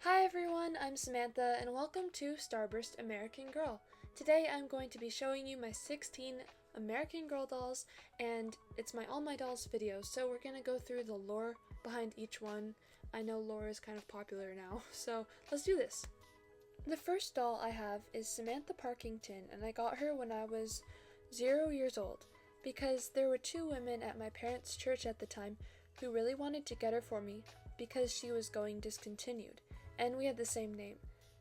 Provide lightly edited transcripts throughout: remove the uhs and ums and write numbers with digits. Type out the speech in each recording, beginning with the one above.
Hi everyone, I'm Samantha and welcome to Starburst American Girl. Today I'm going to be showing you my 16 American Girl dolls, and it's my All My Dolls video, so we're going to go through the lore behind each one. I know lore is kind of popular now, so let's do this. The first doll I have is Samantha Parkington, and I got her when I was 0 years old because there were two women at my parents' church at the time who really wanted to get her for me because she was going discontinued, and we had the same name.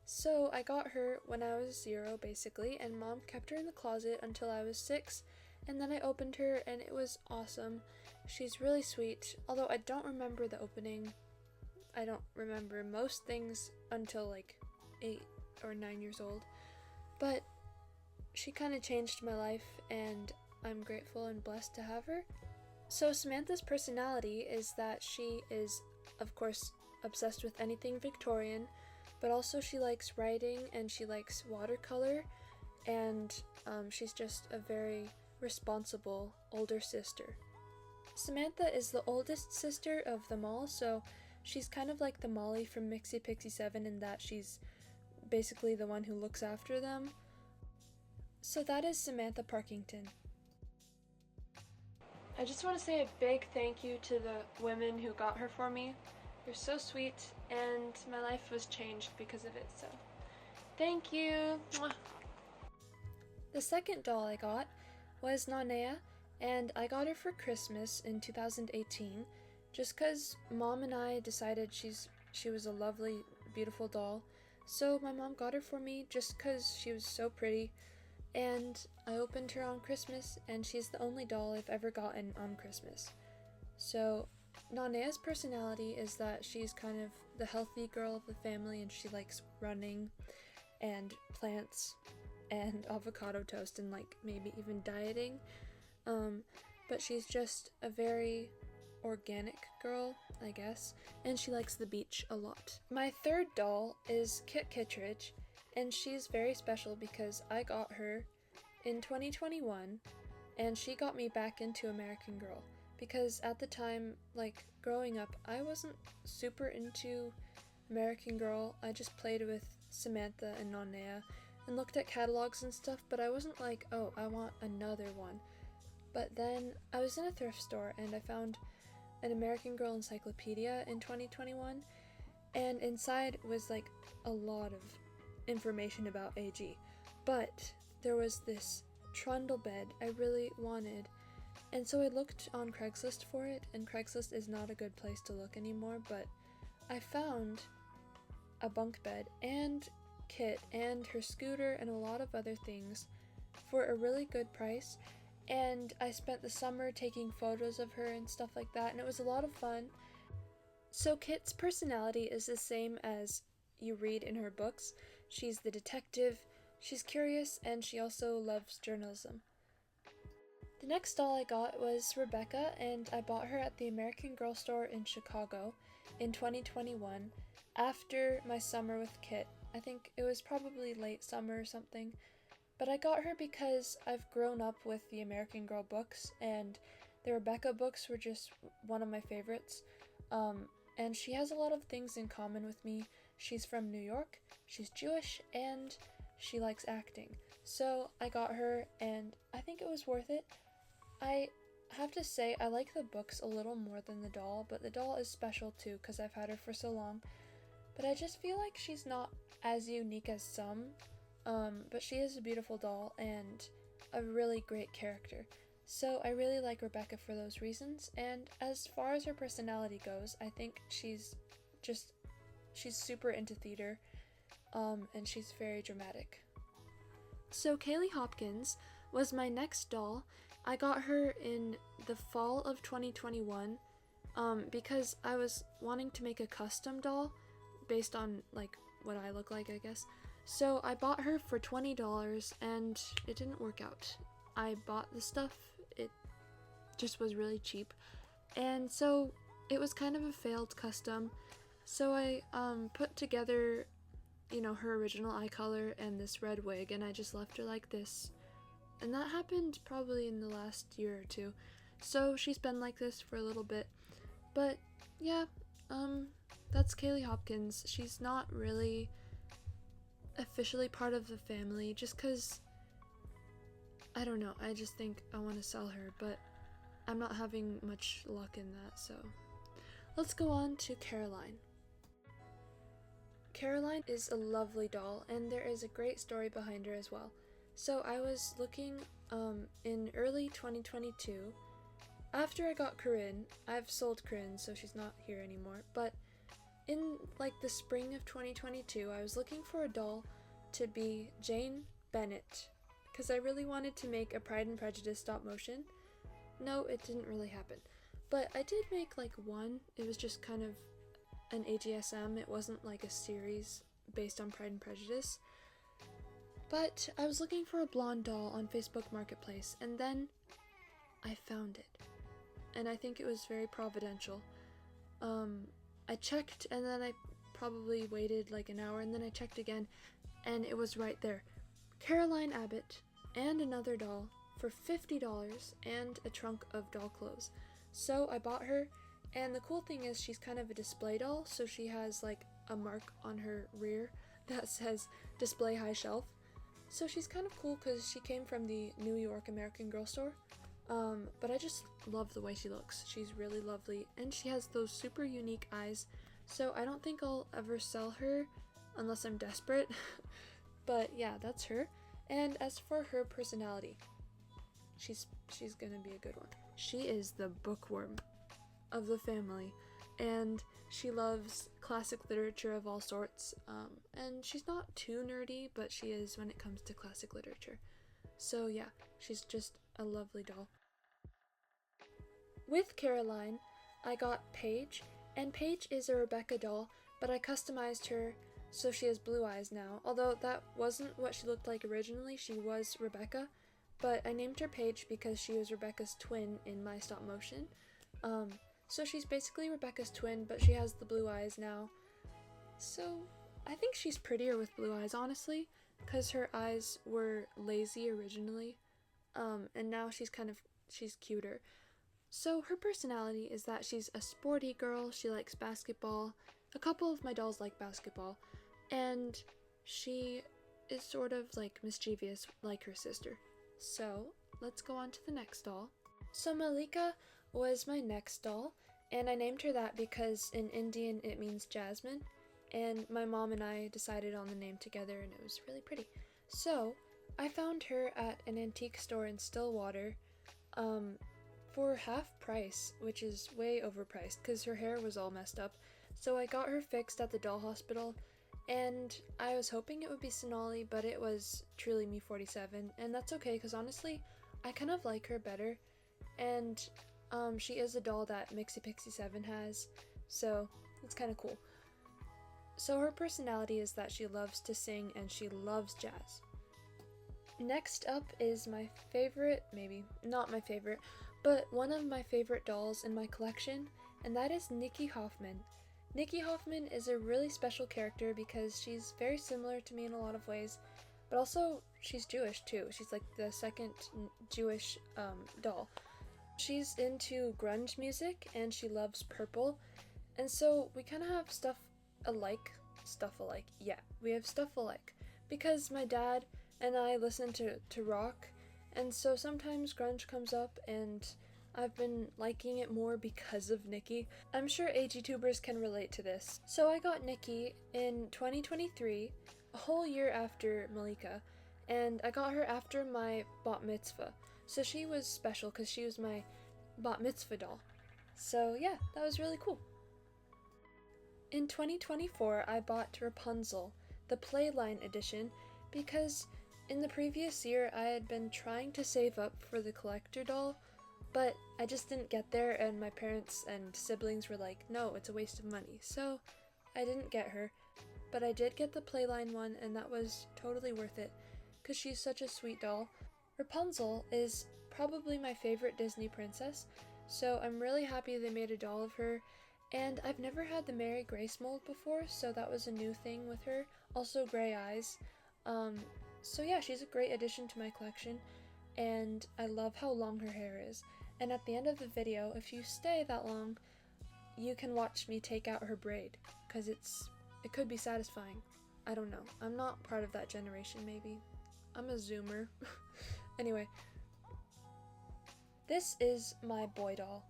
So I got her when I was 0 basically, and mom kept her in the closet until I was 6, and then I opened her and it was awesome. She's really sweet, although I don't remember the opening. I don't remember most things until like 8 or 9 years old, but she kind of changed my life and I'm grateful and blessed to have her. So Samantha's personality is that she is, of course, obsessed with anything Victorian, but also she likes writing and she likes watercolor, and she's just a very responsible older sister. Samantha is the oldest sister of them all, so she's kind of like the Molly from Mixie Pixie 7 in that she's basically the one who looks after them. So that is Samantha Parkington. I just want to say a big thank you to the women who got her for me. You're so sweet, and my life was changed because of it, so thank you! Mwah. The second doll I got was Nanea, and I got her for Christmas in 2018, just because mom and I decided she was a lovely, beautiful doll, so my mom got her for me just because she was so pretty, and I opened her on Christmas, and she's the only doll I've ever gotten on Christmas. So Nanea's personality is that she's kind of the healthy girl of the family, and she likes running and plants and avocado toast and like maybe even dieting. But she's just a very organic girl, I guess, and she likes the beach a lot. My third doll is Kit Kittredge, and she's very special because I got her in 2021 and she got me back into American Girl. Because at the time, like growing up, I wasn't super into American Girl. I just played with Samantha and Nanea and looked at catalogs and stuff, but I wasn't like, oh, I want another one. But then I was in a thrift store and I found an American Girl encyclopedia in 2021, and inside was like a lot of information about AG. But there was this trundle bed I really wanted, and so I looked on Craigslist for it, and Craigslist is not a good place to look anymore, but I found a bunk bed and Kit and her scooter and a lot of other things for a really good price, and I spent the summer taking photos of her and stuff like that, and it was a lot of fun. So Kit's personality is the same as you read in her books. She's the detective, she's curious, and she also loves journalism. The next doll I got was Rebecca, and I bought her at the American Girl store in Chicago in 2021 after my summer with Kit. I think it was probably late summer or something, but I got her because I've grown up with the American Girl books, and the Rebecca books were just one of my favorites. And she has a lot of things in common with me. She's from New York, she's Jewish, and she likes acting. So I got her, and I think it was worth it. I have to say I like the books a little more than the doll, but the doll is special too because I've had her for so long. But I just feel like she's not as unique as some, but she is a beautiful doll and a really great character. So I really like Rebecca for those reasons, and as far as her personality goes, I think she's super into theater, and she's very dramatic. So Kaylee Hopkins was my next doll. I got her in the fall of 2021 because I was wanting to make a custom doll based on like what I look like, I guess. So I bought her for $20 and it didn't work out. I bought the stuff, it just was really cheap, and so it was kind of a failed custom. So I put together, her original eye color and this red wig, and I just left her like this. And that happened probably in the last year or two. So she's been like this for a little bit. But yeah, that's Kaylee Hopkins. She's not really officially part of the family just because, I don't know, I just think I want to sell her, but I'm not having much luck in that, so. Let's go on to Caroline. Caroline is a lovely doll, and there is a great story behind her as well. So I was looking in early 2022. After I got Corinne, I've sold Corinne, so she's not here anymore, but in like the spring of 2022, I was looking for a doll to be Jane Bennett, because I really wanted to make a Pride and Prejudice stop motion. No, it didn't really happen, but I did make like one. It was just kind of an AGSM. It wasn't like a series based on Pride and Prejudice. But I was looking for a blonde doll on Facebook Marketplace, and then I found it. And I think it was very providential. I checked, and then I probably waited like an hour, and then I checked again, and it was right there. Caroline Abbott and another doll for $50 and a trunk of doll clothes. So I bought her, and the cool thing is she's kind of a display doll, so she has like a mark on her rear that says display high shelf. So she's kind of cool because she came from the New York American Girl store. But I just love the way she looks. She's really lovely, and she has those super unique eyes, so I don't think I'll ever sell her unless I'm desperate. But yeah, that's her. And as for her personality, she's gonna be a good one. She is the bookworm of the family, and she loves classic literature of all sorts, and she's not too nerdy, but she is when it comes to classic literature. So yeah, she's just a lovely doll. With Caroline, I got Paige, and Paige is a Rebecca doll, but I customized her so she has blue eyes now. Although that wasn't what she looked like originally, she was Rebecca, but I named her Paige because she was Rebecca's twin in my stop motion. So she's basically Rebecca's twin, but she has the blue eyes now. So I think she's prettier with blue eyes, honestly, because her eyes were lazy originally, and now she's cuter. So her personality is that she's a sporty girl, she likes basketball, a couple of my dolls like basketball, and she is sort of like mischievous like her sister. So let's go on to the next doll. So Malika was my next doll, and I named her that because in Indian it means jasmine, and my mom and I decided on the name together, and it was really pretty. So I found her at an antique store in Stillwater, for half price, which is way overpriced because her hair was all messed up. So I got her fixed at the doll hospital, and I was hoping it would be Sonali, but it was truly Me 47, and that's okay because honestly, I kind of like her better, and she is a doll that Mixie Pixie 7 has, so it's kind of cool. So her personality is that she loves to sing and she loves jazz. Next up is my favorite, maybe not my favorite, but one of my favorite dolls in my collection, and that is Nikki Hoffman. Nikki Hoffman is a really special character because she's very similar to me in a lot of ways, but also she's Jewish too. She's like the second Jewish doll. She's into grunge music and she loves purple, and so we kind of have stuff alike. Yeah, we have stuff alike because my dad and I listen to rock, and so sometimes grunge comes up and I've been liking it more because of Nikki. I'm sure AGTubers can relate to this. So I got Nikki in 2023, a whole year after Malika, and I got her after my bat mitzvah. So she was special because she was my bat mitzvah doll. So yeah, that was really cool. In 2024, I bought Rapunzel, the Playline edition, because in the previous year I had been trying to save up for the collector doll, but I just didn't get there, and my parents and siblings were like, no, it's a waste of money, so I didn't get her. But I did get the Playline one, and that was totally worth it, because she's such a sweet doll. Rapunzel is probably my favorite Disney princess, so I'm really happy they made a doll of her, and I've never had the Mary Grace mold before, so that was a new thing with her. Also gray eyes. So yeah, she's a great addition to my collection, and I love how long her hair is. And at the end of the video, if you stay that long, you can watch me take out her braid, because it could be satisfying. I don't know. I'm not part of that generation, maybe. I'm a zoomer. Anyway, this is my boy doll,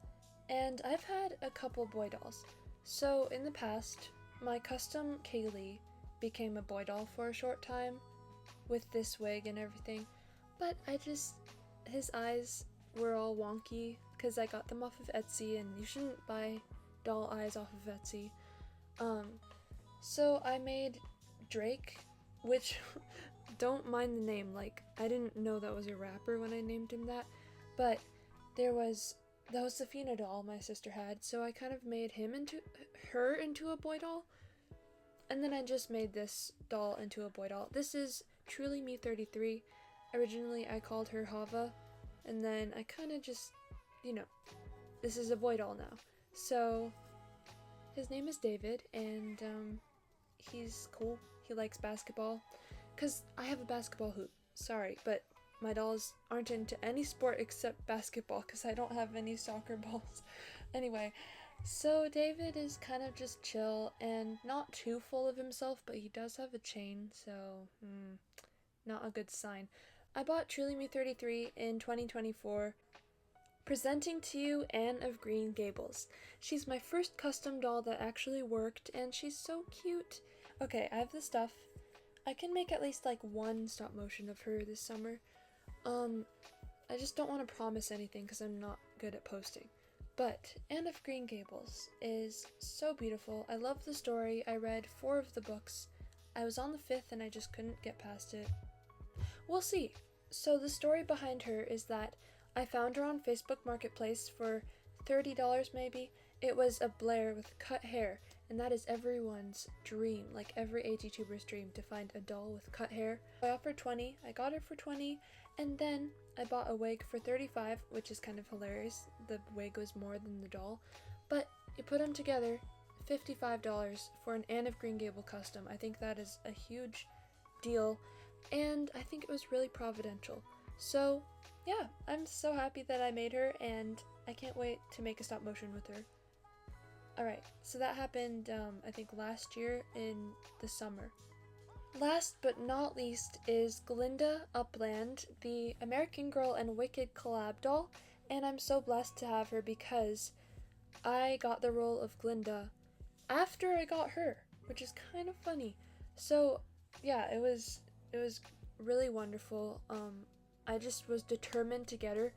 and I've had a couple boy dolls. So in the past, my custom Kaylee became a boy doll for a short time with this wig and everything, but his eyes were all wonky because I got them off of Etsy, and you shouldn't buy doll eyes off of Etsy. So I made Drake, which don't mind the name, like I didn't know that was a rapper when I named him that, but that was Safina doll my sister had, so I kind of made her into a boy doll, and then I just made this doll into a boy doll. This is Truly Me 33. Originally I called her Hava, and then I kind of just, this is a boy doll now. So his name is David, and he's cool. He likes basketball, because I have a basketball hoop. Sorry, but my dolls aren't into any sport except basketball, because I don't have any soccer balls. Anyway, so David is kind of just chill and not too full of himself, but he does have a chain, so not a good sign. I bought Truly Me 33 in 2024. Presenting to you Anne of Green Gables. She's my first custom doll that actually worked, and she's so cute. Okay, I have the stuff. I can make at least like one stop motion of her this summer. I just don't want to promise anything because I'm not good at posting. But Anne of Green Gables is so beautiful. I love the story. I read 4 of the books. I was on the 5th and I just couldn't get past it. We'll see. So the story behind her is that I found her on Facebook Marketplace for $30 maybe. It was a Blair with cut hair, and that is everyone's dream, like every AGTuber's dream, to find a doll with cut hair. I offered 20, I got her for 20, and then I bought a wig for 35, which is kind of hilarious. The wig was more than the doll, but you put them together, $55 for an Anne of Green Gable custom. I think that is a huge deal, and I think it was really providential. So yeah, I'm so happy that I made her, and I can't wait to make a stop motion with her. Alright, so that happened, I think last year in the summer. Last but not least is Glinda Upland, the American Girl and Wicked collab doll, and I'm so blessed to have her because I got the role of Glinda after I got her, which is kind of funny. So yeah, it was really wonderful. I just was determined to get her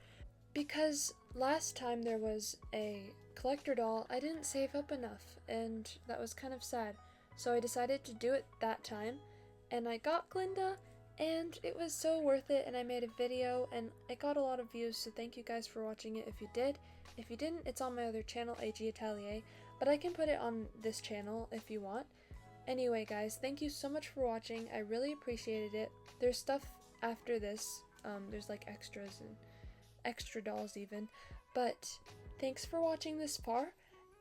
because last time there was a collector doll, I didn't save up enough, and that was kind of sad. So I decided to do it that time, and I got Glinda, and it was so worth it, and I made a video, and it got a lot of views, so thank you guys for watching it if you did. If you didn't, it's on my other channel, AG Atelier, but I can put it on this channel if you want. Anyway guys, thank you so much for watching, I really appreciated it. There's stuff after this, there's like extras and extra dolls even, but thanks for watching this far,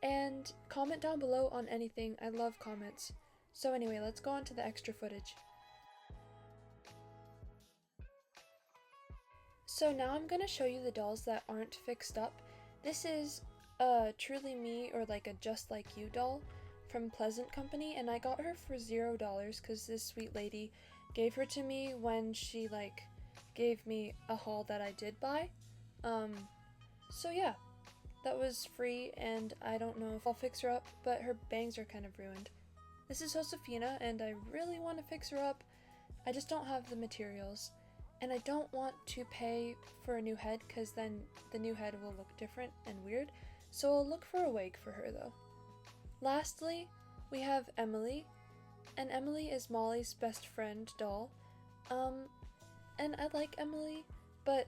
and comment down below on anything. I love comments. So anyway, let's go on to the extra footage. So now I'm going to show you the dolls that aren't fixed up. This is a Truly Me, or like a Just Like You doll from Pleasant Company, and I got her for $0 because this sweet lady gave her to me when she gave me a haul that I did buy. So yeah, that was free, and I don't know if I'll fix her up, but her bangs are kind of ruined. This is Josefina, and I really want to fix her up. I just don't have the materials, and I don't want to pay for a new head because then the new head will look different and weird, so I'll look for a wig for her though. Lastly, we have Emily, and Emily is Molly's best friend doll. And I like Emily, but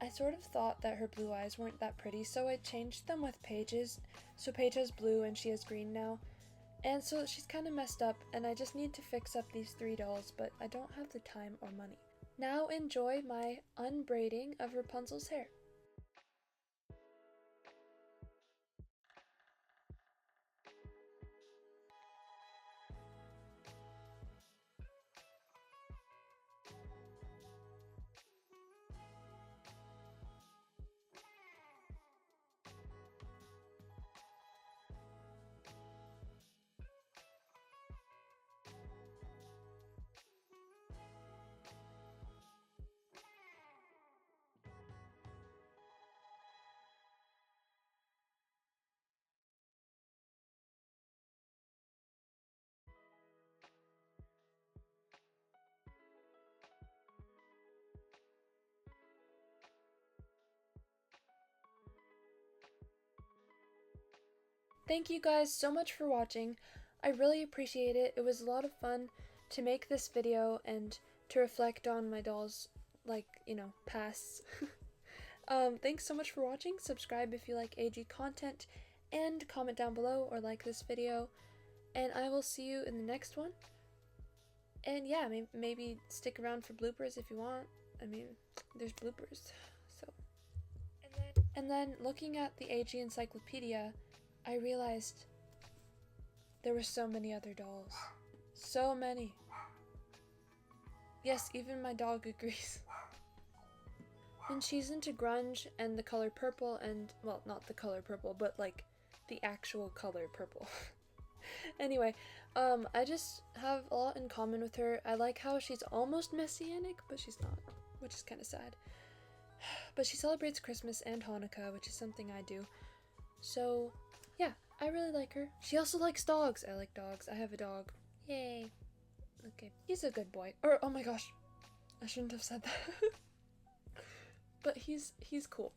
I sort of thought that her blue eyes weren't that pretty, so I changed them with Paige's. So Paige has blue and she has green now. And so she's kind of messed up, and I just need to fix up these 3 dolls, but I don't have the time or money. Now enjoy my unbraiding of Rapunzel's hair. thank you guys so much for watching. I really appreciate it. It was a lot of fun to make this video and to reflect on my dolls, like, you know, pasts. Thanks so much for watching. Subscribe if you like AG content, and comment down below or like this video. And I will see you in the next one. And yeah, maybe stick around for bloopers if you want. I mean, there's bloopers. So. And then looking at the AG encyclopedia, I realized there were so many other dolls. So many. Yes, even my dog agrees. And she's into grunge and the color purple and, well, not the color purple, but like the actual color purple. Anyway, I just have a lot in common with her. I like how she's almost messianic, but she's not, which is kind of sad. But she celebrates Christmas and Hanukkah, which is something I do. So, yeah, I really like her. She also likes dogs. I like dogs. I have a dog. Yay. Okay, he's a good boy. Or, oh my gosh, I shouldn't have said that. But he's cool.